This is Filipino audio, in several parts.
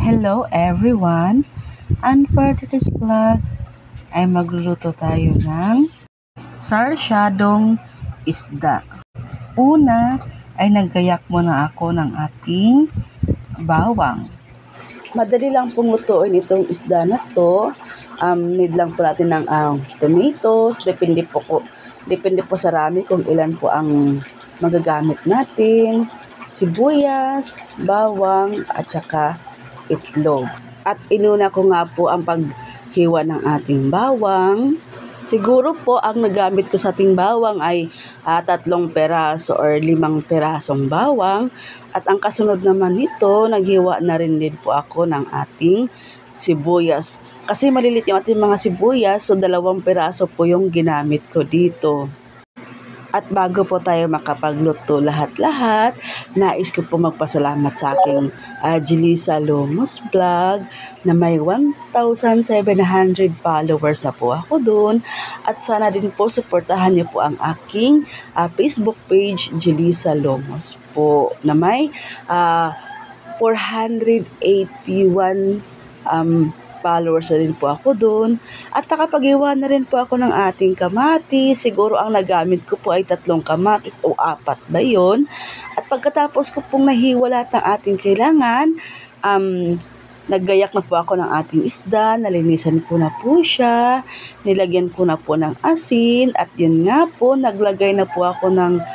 Hello everyone, and for today's vlog ay magluluto tayo ng sarsyadong isda. Una ay naggayak muna ako ng ating bawang. Madali lang pong lutuin itong isda na to. Need lang po natin ng tomatoes, depende po sa rami kung ilan po ang magagamit natin, sibuyas, bawang at saka itlog. At inuna ko nga po ang paghiwa ng ating bawang. Siguro po ang nagamit ko sa ating bawang ay 3 peraso or 5 perasong bawang. At ang kasunod naman nito, naghiwa na rin din po ako ng ating sibuyas. Kasi malilit yung ating mga sibuyas, so 2 peraso po yung ginamit ko dito. At bago po tayo makapagluto lahat-lahat, nais ko po magpasalamat sa aking Jelisa Lomos Vlog na may 1,700 followers na po ako doon. At sana din po suportahan niyo po ang aking Facebook page, Jelisa Lomos po, na may 481 followers na rin po ako doon. At nakapag-iwa na rin po ako ng ating kamatis. Siguro ang nagamit ko po ay 3 kamatis o 4 ba yun. At pagkatapos ko pong nahiwa lahat ng ating kailangan, naggayak na po ako ng ating isda. Nalinisan ko na po siya. Nilagyan ko na po ng asin. At yun nga po, naglagay na po ako ng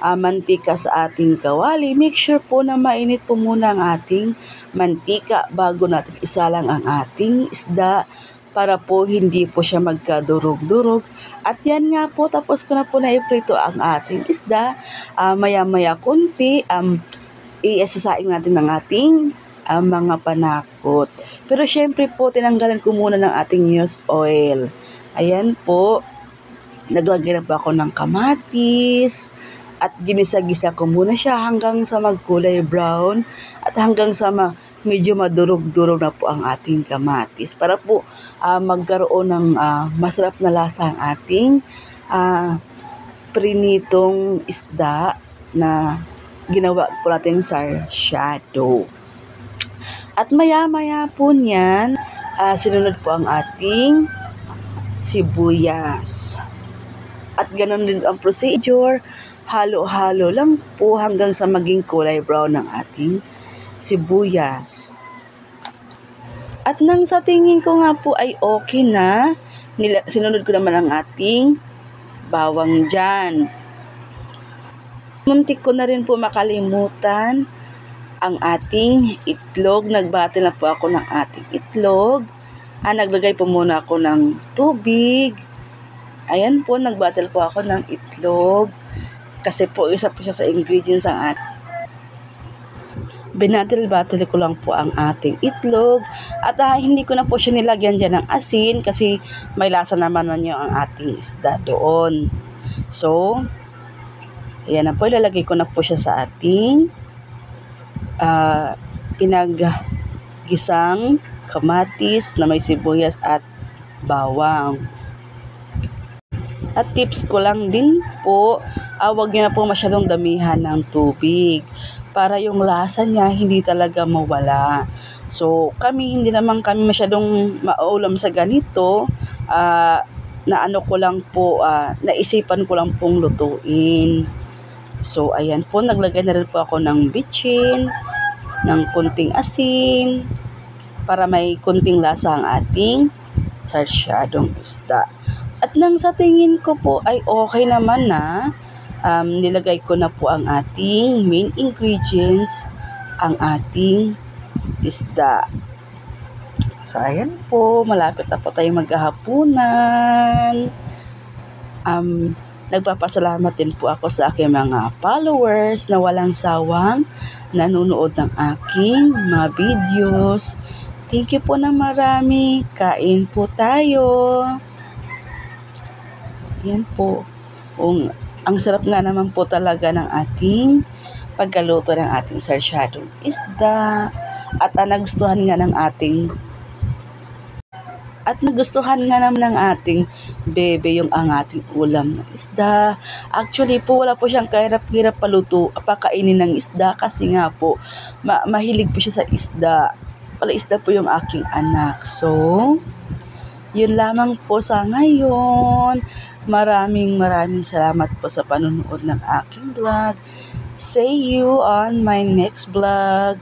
mantika sa ating kawali. Make sure po na mainit po muna ang ating mantika bago natin isalang ang ating isda para po hindi po siya magkadurog-durog. At yan nga po, tapos ko na po na iprito ang ating isda. Maya-maya konti, iasasaing natin ng ating mga panakot. Pero syempre po, tinanggalan ko muna ng ating used oil. Ayan po, naglagay na po ako ng kamatis. At ginisa-gisa ko muna siya hanggang sa magkulay brown at hanggang sa medyo madurog-durog na po ang ating kamatis para po magkaroon ng masarap na lasa ang ating prinitong isda na ginawa po natin sarsyado. At maya-maya po niyan, sinunod po ang ating sibuyas. At ganun din ang procedure. Halo-halo lang po hanggang sa maging kulay brown ng ating sibuyas. At nang sa tingin ko nga po ay okay na, sinunod ko naman ang ating bawang dyan. Muntik ko na rin po makalimutan ang ating itlog. Nagbati na po ako ng ating itlog. Naglagay po muna ako ng tubig. Ayan po, nagbatal po ako ng itlog. Kasi po, isa po siya sa ingredients ang ating. Binatil-batil ko lang po ang ating itlog. At hindi ko na po siya nilagyan dyan ng asin kasi may lasa naman na niyo ang ating isda doon. So, ayan na po, ilalagay ko na po siya sa ating pinaggisang kamatis na may sibuyas at bawang. At tips ko lang din po, huwag niyo na po masyadong damihan ng tubig para yung lasa niya hindi talaga mawala. So, hindi naman kami masyadong maulam sa ganito. Naisipan ko lang pong lutuin. So, ayan po, naglagay na rin po ako ng bitchin, ng kunting asin, para may kunting lasa ang ating sarsyadong isda. At nang sa tingin ko po ay okay naman na, nilagay ko na po ang ating main ingredients, ang ating isda. So, ayan po, malapit na po tayo maghahapunan. Nagpapasalamat din po ako sa aking mga followers na walang sawang nanonood ng aking mga videos. Thank you po na marami. Kain po tayo. Yan po. Ang sarap nga naman po talaga ng ating pagkaluto ng ating sarsyadong isda. At nagustuhan nga ng ating bebe yung ang ating ulam ng isda. Actually po, wala po siyang kahirap-hirap pakainin ng isda kasi nga po, mahilig po siya sa isda. palaisda po yung aking anak. So, yun lamang po sa ngayon. Maraming salamat po sa panonood ng aking vlog. See you on my next vlog.